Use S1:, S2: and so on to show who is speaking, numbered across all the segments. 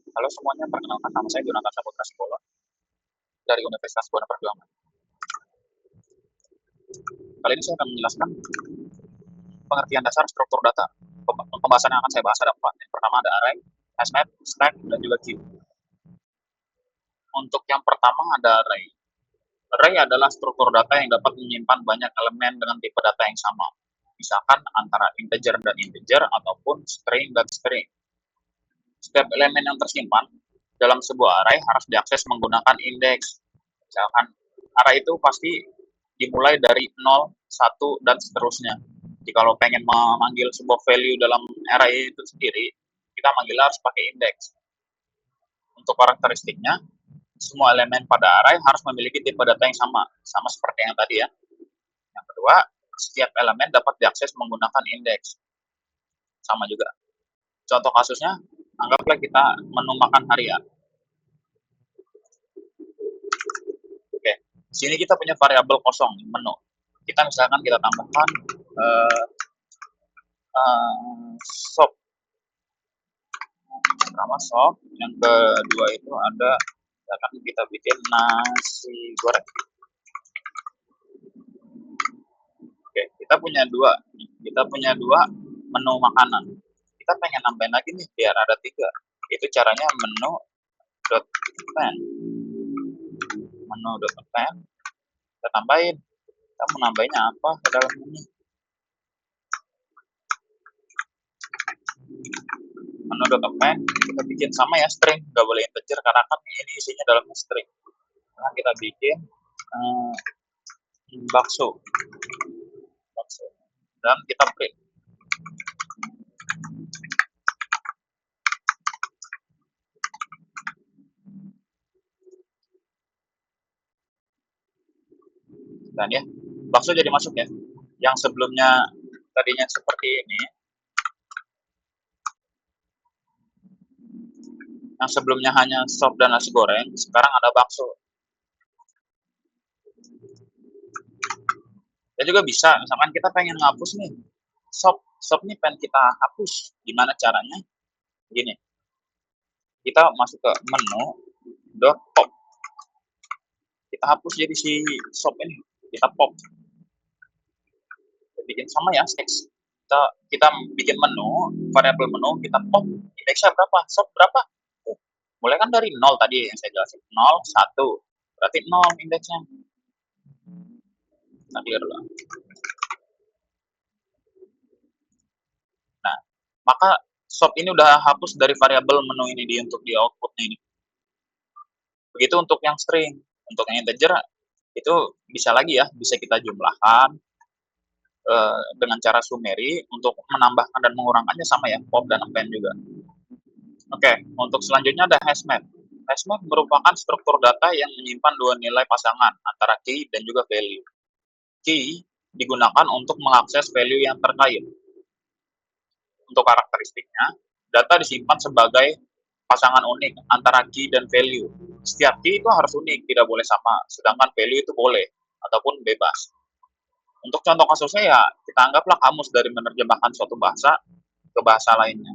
S1: Halo semuanya, perkenalkan nama saya Jonathan Saputra Simbolon dari Universitas Buana Perjuangan. Kali ini saya akan menjelaskan pengertian dasar struktur data. Pembahasan yang akan saya bahas ada 4. Yang pertama ada array, hash map, stack, dan juga queue. Untuk yang pertama ada array. Array adalah struktur data yang dapat menyimpan banyak elemen dengan tipe data yang sama. Misalkan antara integer dan integer ataupun string dan string. Setiap elemen yang tersimpan dalam sebuah array harus diakses menggunakan indeks. Misalkan array itu pasti dimulai dari 0, 1, dan seterusnya. Jadi kalau pengen memanggil sebuah value dalam array itu sendiri, kita manggil harus pakai indeks. Untuk karakteristiknya, semua elemen pada array harus memiliki tipe data yang sama, sama seperti yang tadi ya. Yang kedua, setiap elemen dapat diakses menggunakan indeks. Sama juga. Contoh kasusnya, anggaplah kita menu makan harian. Oke, sini kita punya variabel kosong menu. Kita misalkan kita tambahkan sop. Pertama sop, yang kedua itu ada misalkan kita bikin nasi goreng. Oke, kita punya dua menu makanan. Kita pengen nambahin lagi nih biar ada 3. Itu caranya menu.append. Menu.append kita tambahin. Kita mau nambahinnya apa ke dalam ini? Menu.append kita bikin sama ya string, nggak boleh integer karena kan ini isinya dalamnya string. Nah, kita bikin bakso dan kita print. Dan ya, bakso jadi masuk ya. Yang sebelumnya tadinya seperti ini, yang sebelumnya hanya sop dan nasi goreng, sekarang ada bakso. Dan juga bisa, misalkan kita pengen ngapus nih, sop nih pengen kita hapus. Gimana caranya? Gini, kita masuk ke menu, .pop. Kita hapus jadi si sop ini, kita pop. Kita bikin sama ya, teks. Kita bikin menu, variabel menu, kita pop, indeksnya berapa, sop berapa. Mulai kan dari 0 tadi yang saya jelasin, 0, 1. Berarti 0 indeksnya. Nah, Nah, maka sop ini udah hapus dari variabel menu ini untuk di outputnya ini. Begitu untuk yang string. Untuk yang integer itu bisa lagi ya, bisa kita jumlahkan dengan cara summary. Untuk menambahkan dan mengurangkannya sama ya, pop dan append juga. Oke, untuk selanjutnya ada hashmap. Hashmap merupakan struktur data yang menyimpan 2 nilai pasangan antara key dan juga value. Key digunakan untuk mengakses value yang terkait. Untuk karakteristiknya, data disimpan sebagai pasangan unik antara key dan value. Setiap key itu harus unik, tidak boleh sama, sedangkan value itu boleh ataupun bebas. Untuk contoh kasusnya ya, kita anggaplah kamus dari menerjemahkan suatu bahasa ke bahasa lainnya.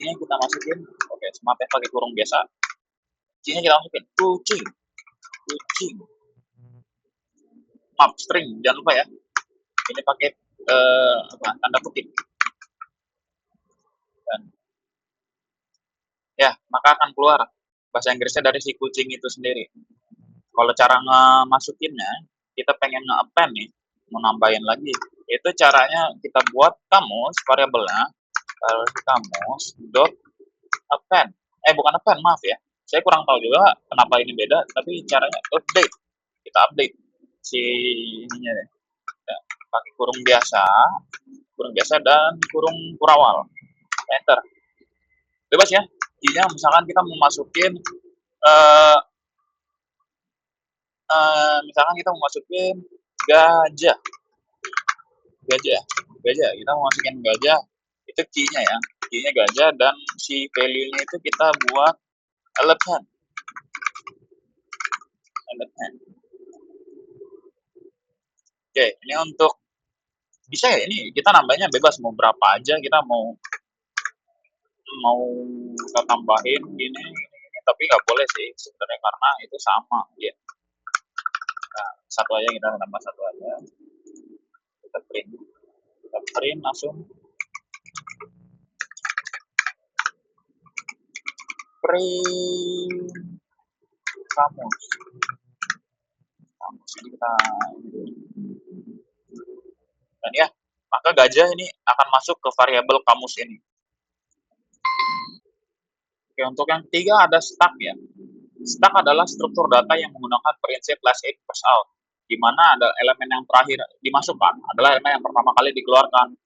S1: Ini kita masukin, oke, semakin pakai kurung biasa. Ini kita masukin kucing, map string, jangan lupa ya. Ini pakai tanda kutip. Dan ya, maka akan keluar bahasa Inggrisnya dari si kucing itu sendiri. Kalau cara ngemasukinnya, kita pengen nge-append nih, mau nambahin lagi. Itu caranya kita buat kamus, variabelnya, kamus dot append. Bukan append, maaf ya. Saya kurang tahu juga kenapa ini beda, tapi caranya update. Kita update si ininya deh. Ya, pakai kurung biasa dan kurung kurawal. Enter. Bebas ya. Jadinya misalkan kita mau masukin misalkan kita mau masukin gajah kita mau masukin gajah, itu key-nya ya, J-nya gajah, dan si value-nya itu kita buat elephant. Oke, ini untuk bisa ya, ini kita nambahnya bebas mau berapa aja, kita mau mau kita tambahin gini, tapi nggak boleh sih sebenarnya karena itu sama ya. Nah, satu aja, kita tambah satu aja, kita print langsung, print kamus kamus ini kita, dan ya, maka gajah ini akan masuk ke variabel kamus ini. Oke, untuk yang ketiga ada stack ya. Stack adalah struktur data yang menggunakan prinsip last in first out, di mana ada elemen yang terakhir dimasukkan adalah elemen yang pertama kali dikeluarkan.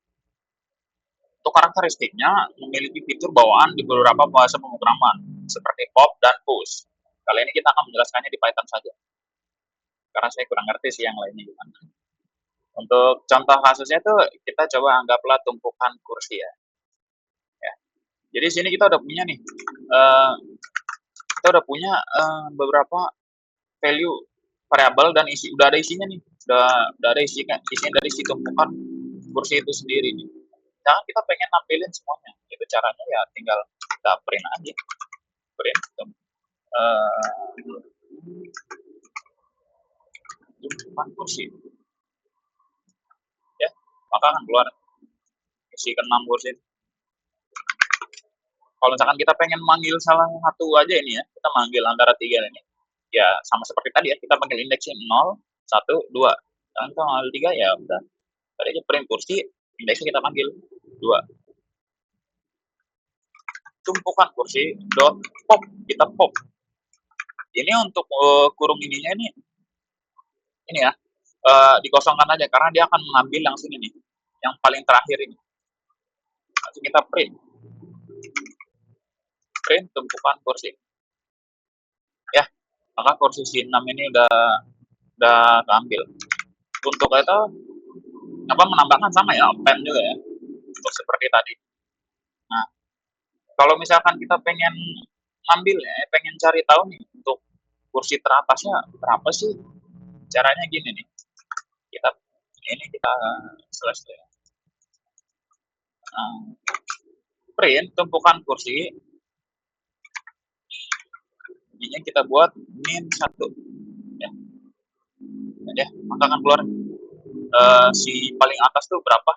S1: Untuk karakteristiknya memiliki fitur bawaan di beberapa bahasa pemrograman seperti pop dan push. Kali ini kita akan menjelaskannya di Python saja, karena saya kurang ngerti sih yang lainnya gimana. Untuk contoh kasusnya tuh kita coba anggaplah tumpukan kursi ya. Jadi sini kita udah punya nih, kita udah punya beberapa value variabel dan udah ada isinya nih, udah ada isinya dari si tumpukan kursi itu sendiri nih. Jangan kita pengen nampilin semuanya, itu caranya ya tinggal kita print aja, print tumpukan kursi ya, maka akan keluar isi ke-6 kursi. Kalau misalkan kita pengen manggil salah satu aja ini ya, kita manggil antara 3 ini. Ya sama seperti tadi ya, kita panggil indeksnya 0, 1, 2. Dan kita manggil 3 ya udah. Tadi aja print kursi, indeksnya kita panggil 2. Tumpukan kursi dot pop, kita pop. Ini untuk kurung ininya ini ya, dikosongkan aja karena dia akan mengambil langsung ini, yang paling terakhir ini. Langsung kita print tumpukan kursi. Ya, maka kursi C6 ini udah keambil. Untuk itu menambahkan sama ya, append juga ya, untuk seperti tadi. Nah, kalau misalkan kita pengen ngambil ya, pengen cari tahu nih untuk kursi teratasnya berapa sih, caranya gini nih, kita selesai. Print tumpukan kursi, ini kita buat min 1 ya. Ya, maka akan keluar si paling atas tuh berapa,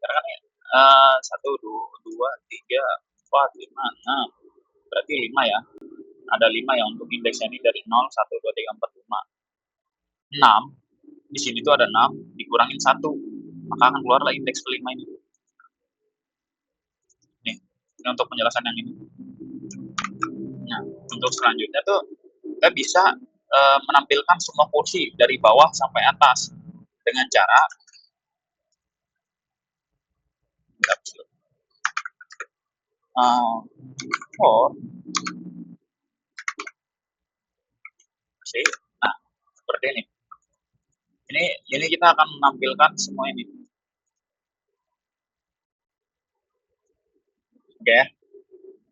S1: karena kan 1, 2, 3, 4, 5, 6, berarti 5 ya, ada 5 ya untuk indeksnya ini dari 0, 1, 2, 3, 4, 5, 6, di sini tuh ada 6 dikurangin 1, maka akan keluarlah indeks kelima ini. Nih, ini untuk penjelasan yang ini. Nah, untuk selanjutnya tuh kita bisa menampilkan semua kursi dari bawah sampai atas dengan cara for C. Nah, seperti ini. Ini kita akan menampilkan semua ini. Oke.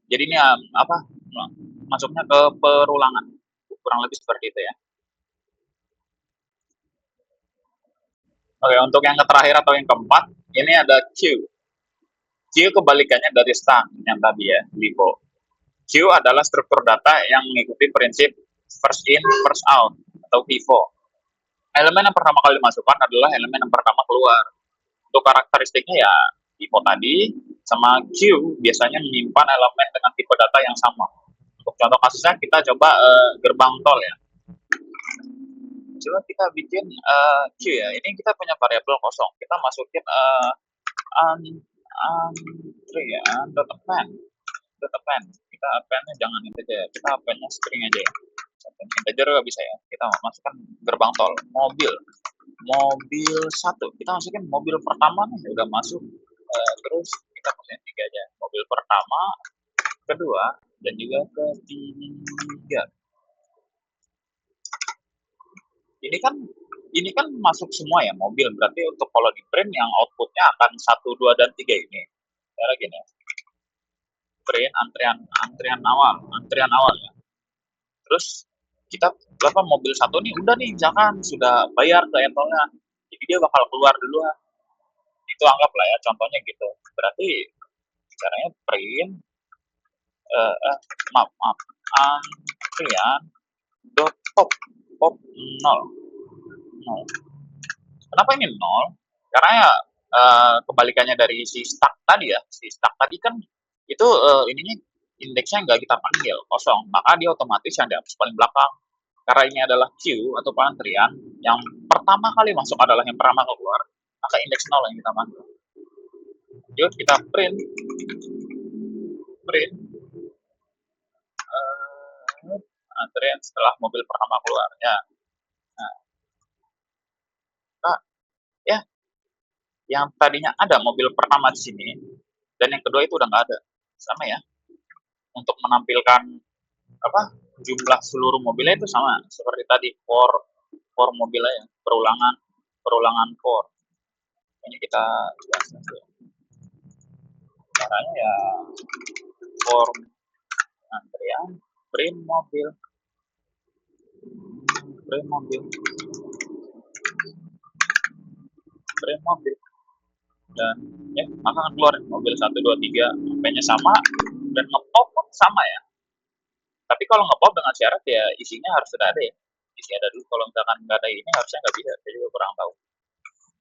S1: Jadi ini masuknya ke perulangan. Kurang lebih seperti itu ya. Oke, untuk yang terakhir atau yang keempat, ini ada Q. Q kebalikannya dari start yang tadi ya, LIFO. Q adalah struktur data yang mengikuti prinsip first in, first out atau FIFO. Elemen yang pertama kali dimasukkan adalah elemen yang pertama keluar. Untuk karakteristiknya ya FIFO tadi, sama Q biasanya menyimpan elemen dengan tipe data yang sama. Untuk contoh kasusnya kita coba gerbang tol ya. Coba kita bikin Q ya. Ini kita punya variabel kosong. Kita masukin append. Kita append-nya jangan integer, kita append-nya string aja ya. Integer nggak bisa ya. Kita masukkan gerbang tol, mobil 1. Kita masukin mobil pertama nih, udah masuk. Terus kita masukin 3 aja. Mobil pertama, kedua, dan juga ketiga. Ini kan masuk semua ya mobil, berarti untuk kalau di print yang outputnya akan 1, 2, dan 3 ini. Cara gini, print antrian awal ya. Terus kita berapa mobil satu nih udah nih jangan sudah bayar ke tolnya, jadi dia bakal keluar duluan. Itu anggaplah ya contohnya gitu. Berarti caranya print eh, eh, maaf antrian dot pop nol nol. Kenapa ini nol? Karena ya kebalikannya dari si stack tadi ya. Si stack tadi kan itu ininya indeksnya nggak kita panggil kosong, maka dia otomatis yang dihapus paling belakang. Karena ini adalah queue atau antrian yang pertama kali masuk adalah yang pertama keluar, maka indeks nol yang kita panggil. Yuk kita print antrian setelah mobil pertama keluar ya. Nah, ya yang tadinya ada mobil pertama di sini dan yang kedua itu udah nggak ada, sama ya. Untuk menampilkan apa jumlah seluruh mobilnya itu sama seperti tadi for mobilnya ya, perulangan perulangan for. Ini kita jelas caranya ya, for antrian print mobil print mobil print mobil dan ya maka akan keluar mobil 1 2 3 sampainya sama dan ngepop pun sama ya. Tapi kalau ngepop dengan syarat ya isinya harus sudah ada ya, isinya ada dulu. Kalau misalkan nggak ada ini harusnya nggak bisa, saya juga kurang tahu.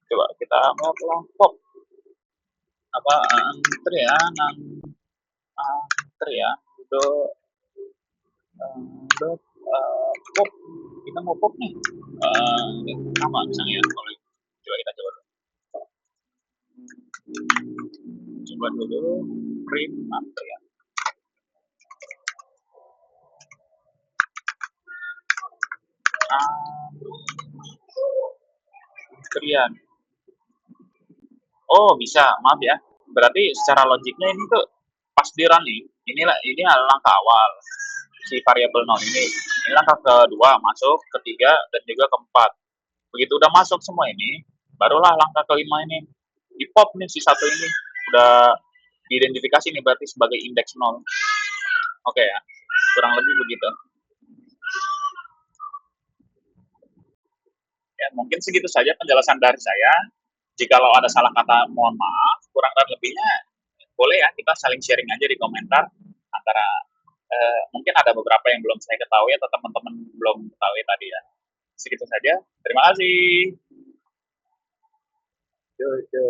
S1: Coba kita mau pop apa antrian antrian do do pop, kita mau pop nih nama misalnya ya. Kalau coba kita coba dulu print antrian antrian. Oh bisa, maaf ya. Berarti secara logiknya ini tuh pas di run nih, ini adalah langkah awal si variabel nol ini. Ini langkah kedua masuk, ketiga dan juga keempat. Begitu udah masuk semua ini, barulah langkah kelima ini di pop nih si satu ini udah diidentifikasi nih berarti sebagai indeks nol. Oke ya, kurang lebih begitu. Ya, mungkin segitu saja penjelasan dari saya. Jikalau ada salah kata, mohon maaf. Kurang dan lebihnya boleh ya kita saling sharing aja di komentar antara mungkin ada beberapa yang belum saya ketahui atau teman-teman belum ketahui tadi ya. Segitu saja. Terima kasih. Yo, yo.